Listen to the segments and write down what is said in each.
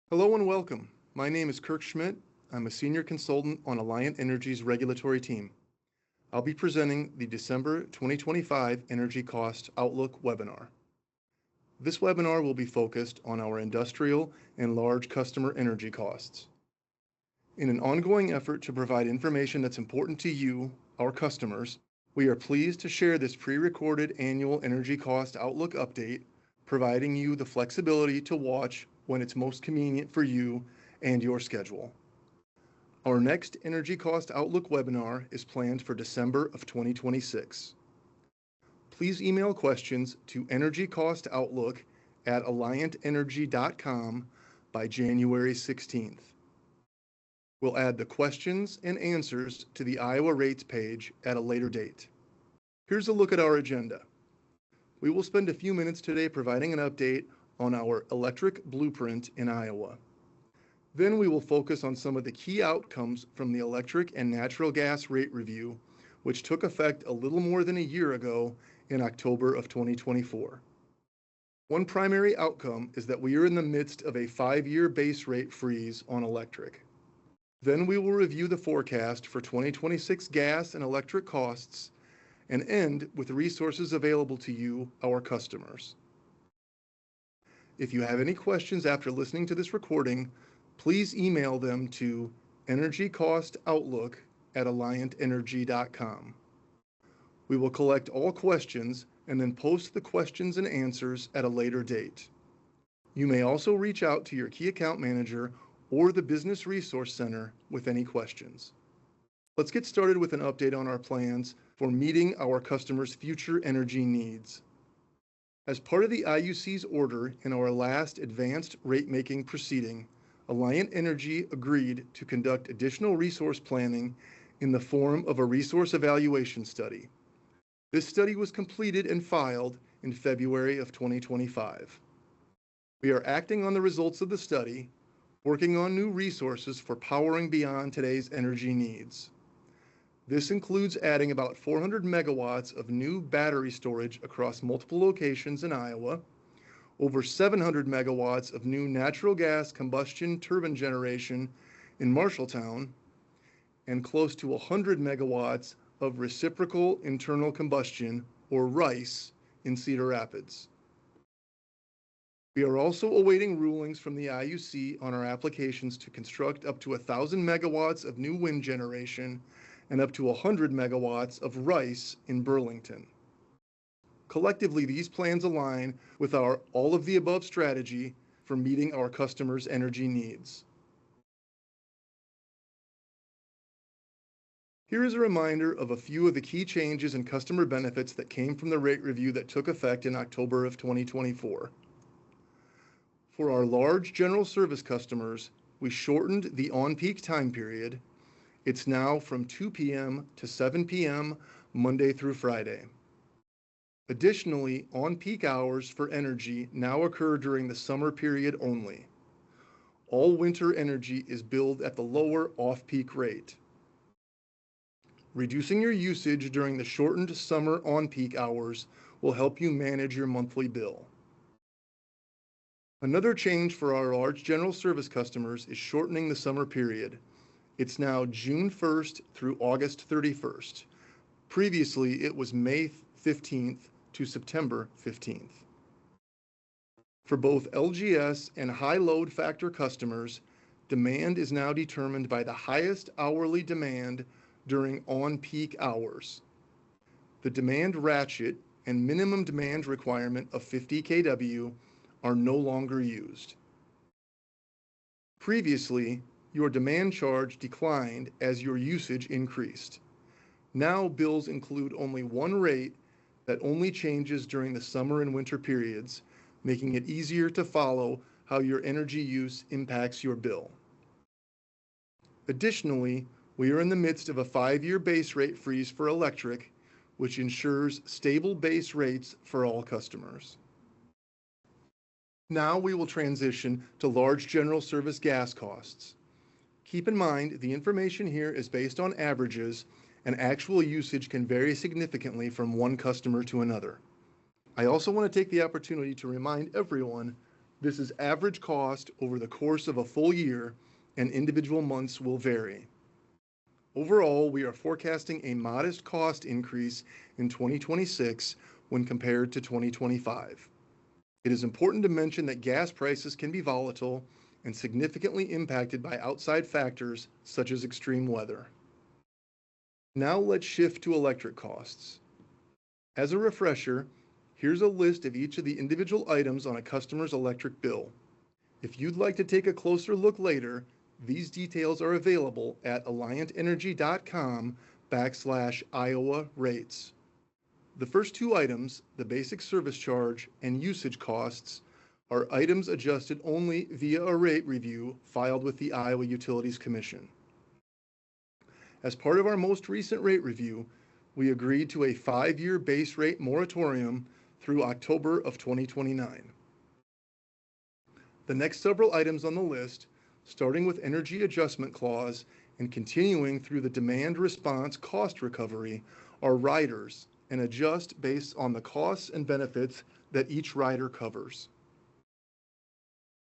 Hello and welcome. My name is Kirk Schmidt. I'm a senior consultant on Alliant Energy's regulatory team. I'll be presenting the December 2025 Energy Cost Outlook webinar. This webinar will be focused on our industrial and large customer energy costs. In an ongoing effort to provide information that's important to you, our customers, we are pleased to share this pre-recorded annual Energy Cost Outlook update, providing you the flexibility to watch when it's most convenient for you and your schedule. Our next Energy Cost Outlook webinar is planned for December of 2026. Please email questions to energycostoutlook@alliantenergy.com by January 16th. We'll add the questions and answers to the Iowa rates page at a later date. Here's a look at our agenda. We will spend a few minutes today providing an update on our electric blueprint in Iowa. Then we will focus on some of the key outcomes from the electric and natural gas rate review, which took effect a little more than a year ago in October of 2024. One primary outcome is that we are in the midst of a 5-year base rate freeze on electric. Then we will review the forecast for 2026 gas and electric costs and end with resources available to you, our customers. If you have any questions after listening to this recording, please email them to energycostoutlook@alliantenergy.com. We will collect all questions and then post the questions and answers at a later date. You may also reach out to your key account manager or the Business Resource Center with any questions. Let's get started with an update on our plans for meeting our customers' future energy needs. As part of the IUC's order in our last advanced rate-making proceeding, Alliant Energy agreed to conduct additional resource planning in the form of a resource evaluation study. This study was completed and filed in February of 2025. We are acting on the results of the study, working on new resources for powering beyond today's energy needs. This includes adding about 400 megawatts of new battery storage across multiple locations in Iowa, over 700 megawatts of new natural gas combustion turbine generation in Marshalltown, and close to 100 megawatts of reciprocal internal combustion, or RICE, in Cedar Rapids. We are also awaiting rulings from the IUC on our applications to construct up to 1,000 megawatts of new wind generation and up to 100 megawatts of RICE in Burlington. Collectively, these plans align with our all-of-the-above strategy for meeting our customers' energy needs. Here is a reminder of a few of the key changes and customer benefits that came from the rate review that took effect in October of 2024. For our large general service customers, we shortened the on-peak time period. It's now from 2 p.m. to 7 p.m. Monday through Friday. Additionally, on-peak hours for energy now occur during the summer period only. All winter energy is billed at the lower off-peak rate. Reducing your usage during the shortened summer on-peak hours will help you manage your monthly bill. Another change for our large general service customers is shortening the summer period. It's now June 1st through August 31st. Previously, it was May 15th to September 15th. For both LGS and high load factor customers, demand is now determined by the highest hourly demand during on-peak hours. The demand ratchet and minimum demand requirement of 50 kW are no longer used. Previously, your demand charge declined as your usage increased. Now bills include only one rate that only changes during the summer and winter periods, making it easier to follow how your energy use impacts your bill. Additionally, we are in the midst of a 5-year base rate freeze for electric, which ensures stable base rates for all customers. Now we will transition to large general service gas costs. Keep in mind, the information here is based on averages, and actual usage can vary significantly from one customer to another. I also want to take the opportunity to remind everyone This is average cost over the course of a full year, and individual months will vary. Overall, we are forecasting a modest cost increase in 2026 when compared to 2025. It is important to mention that gas prices can be volatile and significantly impacted by outside factors such as extreme weather. Now let's shift to electric costs. As a refresher, here's a list of each of the individual items on a customer's electric bill. If you'd like to take a closer look later, these details are available at alliantenergy.com/Iowa rates. The first two items, the basic service charge and usage costs, are items adjusted only via a rate review filed with the Iowa Utilities Commission. As part of our most recent rate review, we agreed to a 5-year base rate moratorium through October of 2029. The next several items on the list, starting with energy adjustment clause and continuing through the demand response cost recovery, are riders and adjust based on the costs and benefits that each rider covers.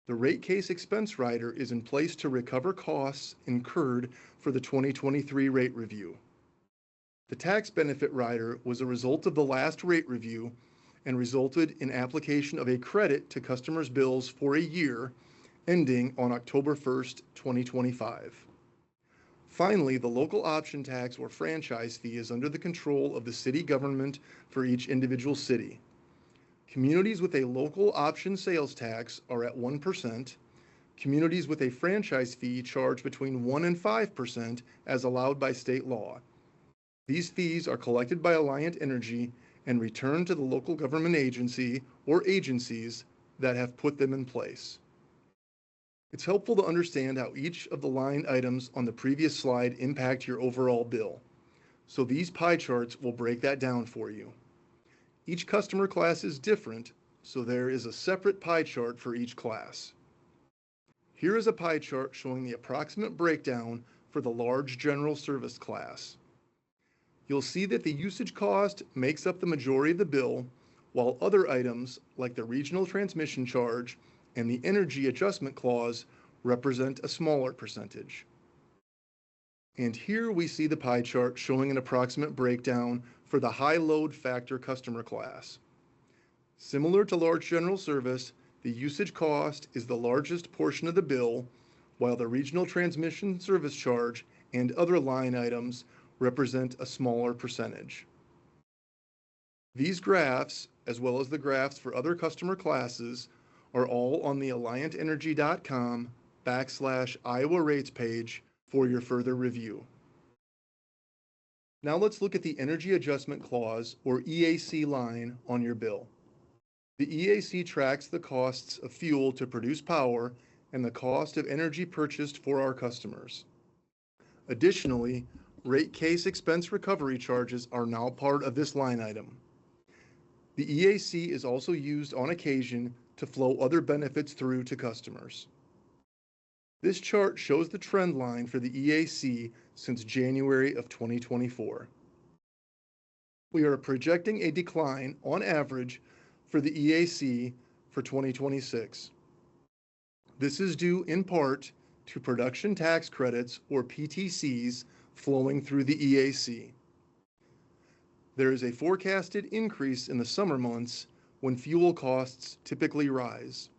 The rate case expense rider is in place to recover costs incurred for the 2023 rate review. The tax benefit rider was a result of the last rate review and resulted in application of a credit to customers' bills for a year ending on October 1st, 2025. Finally, the local option tax or franchise fee is under the control of the city government for each individual city. Communities with a local option sales tax are at 1%. Communities with a franchise fee charge between 1 and 5% as allowed by state law. These fees are collected by Alliant Energy and returned to the local government agency or agencies that have put them in place. It's helpful to understand how each of the line items on the previous slide impact your overall bill. So these pie charts will break that down for you. Each customer class is different, so there is a separate pie chart for each class. Here is a pie chart showing the approximate breakdown for the large general service class. You'll see that the usage cost makes up the majority of the bill, while other items like the regional transmission charge and the energy adjustment clause represent a smaller percentage. And here we see the pie chart showing an approximate breakdown for the high load factor customer class. Similar to large general service, the usage cost is the largest portion of the bill, while the regional transmission service charge and other line items represent a smaller percentage. These graphs, as well as the graphs for other customer classes, are all on the alliantenergy.com/Iowa rates page for your further review. Now let's look at the Energy Adjustment Clause, or EAC line, on your bill. The EAC tracks the costs of fuel to produce power and the cost of energy purchased for our customers. Additionally, rate case expense recovery charges are now part of this line item. The EAC is also used on occasion to flow other benefits through to customers. This chart shows the trend line for the EAC since January of 2024. We are projecting a decline on average for the EAC for 2026. This is due in part to production tax credits, or PTCs, flowing through the EAC. There is a forecasted increase in the summer months when fuel costs typically rise.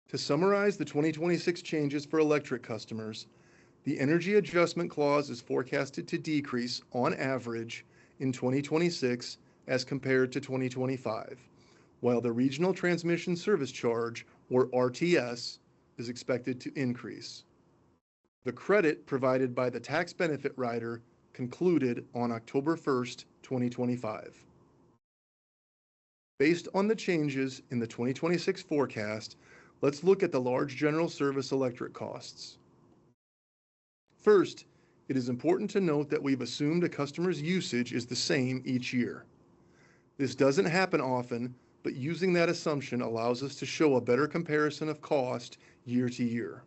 To summarize the 2026 changes for electric customers, the Energy Adjustment Clause is forecasted to decrease on average in 2026 as compared to 2025, while the Regional Transmission Service Charge, or RTS, is expected to increase. The credit provided by the tax benefit rider concluded on October 1st, 2025. Based on the changes in the 2026 forecast, let's look at the large general service electric costs. First, it is important to note that we've assumed a customer's usage is the same each year. This doesn't happen often, but using that assumption allows us to show a better comparison of cost year to year.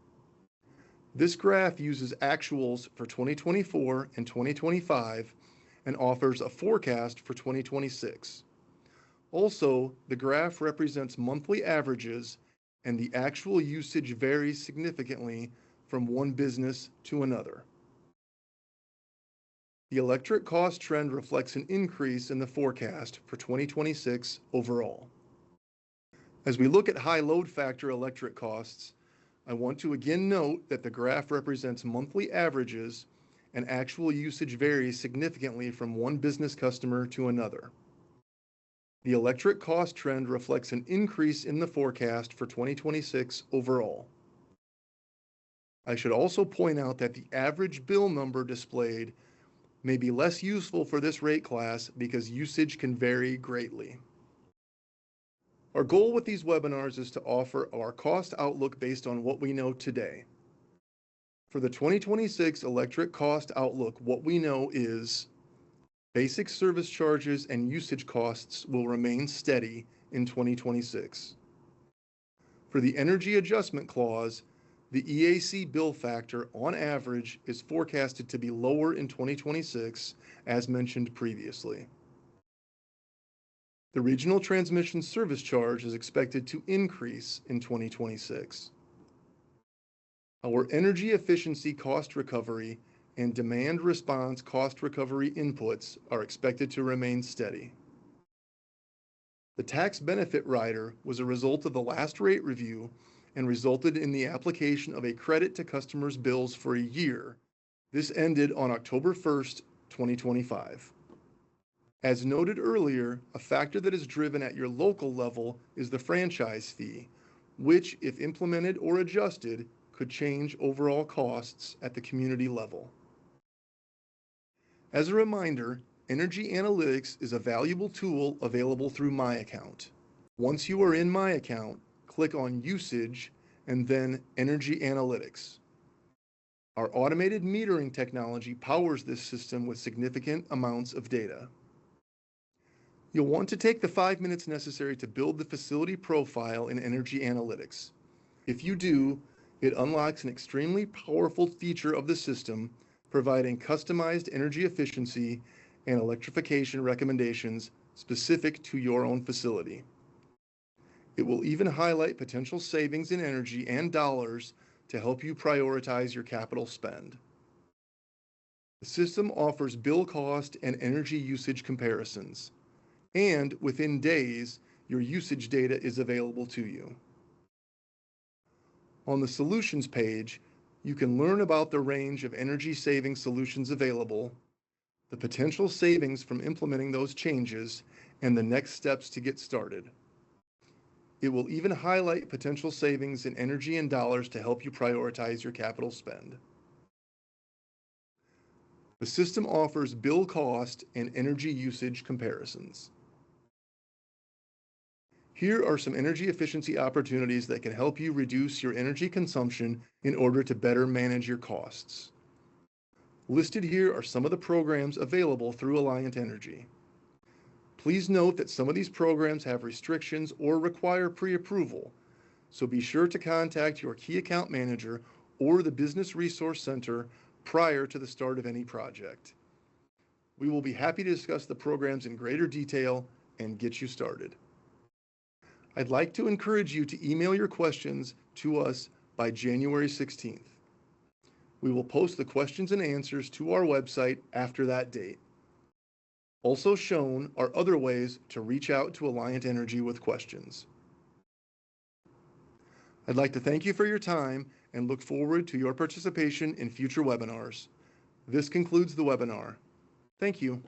This graph uses actuals for 2024 and 2025 and offers a forecast for 2026. Also, the graph represents monthly averages, and the actual usage varies significantly from one business to another. The electric cost trend reflects an increase in the forecast for 2026 overall. As we look at high load factor electric costs, I want to again note that the graph represents monthly averages and actual usage varies significantly from one business customer to another. The electric cost trend reflects an increase in the forecast for 2026 overall. I should also point out that the average bill number displayed may be less useful for this rate class because usage can vary greatly. Our goal with these webinars is to offer our cost outlook based on what we know today. For the 2026 electric cost outlook, what we know is basic service charges and usage costs will remain steady in 2026. For the energy adjustment clause, the EAC bill factor on average is forecasted to be lower in 2026, as mentioned previously. The regional transmission service charge is expected to increase in 2026. Our energy efficiency cost recovery and demand response cost recovery inputs are expected to remain steady. The tax benefit rider was a result of the last rate review and resulted in the application of a credit to customers' bills for a year. This ended on October 1st, 2025. As noted earlier, a factor that is driven at your local level is the franchise fee, which, if implemented or adjusted, could change overall costs at the community level. As a reminder, Energy Analytics is a valuable tool available through My Account. Once you are in My Account, click on Usage and then Energy Analytics. Our automated metering technology powers this system with significant amounts of data. You'll want to take the 5 minutes necessary to build the facility profile in Energy Analytics. If you do, it unlocks an extremely powerful feature of the system, providing customized energy efficiency and electrification recommendations specific to your own facility. It will even highlight potential savings in energy and dollars to help you prioritize your capital spend. The system offers bill cost and energy usage comparisons, and within days, your usage data is available to you. On the Solutions page, you can learn about the range of energy saving solutions available, the potential savings from implementing those changes, and the next steps to get started. It will even highlight potential savings in energy and dollars to help you prioritize your capital spend. The system offers bill cost and energy usage comparisons. Here are some energy efficiency opportunities that can help you reduce your energy consumption in order to better manage your costs. Listed here are some of the programs available through Alliant Energy. Please note that some of these programs have restrictions or require pre-approval, so be sure to contact your key account manager or the Business Resource Center prior to the start of any project. We will be happy to discuss the programs in greater detail and get you started. I'd like to encourage you to email your questions to us by January 16th. We will post the questions and answers to our website after that date. Also shown are other ways to reach out to Alliant Energy with questions. I'd like to thank you for your time and look forward to your participation in future webinars. This concludes the webinar. Thank you.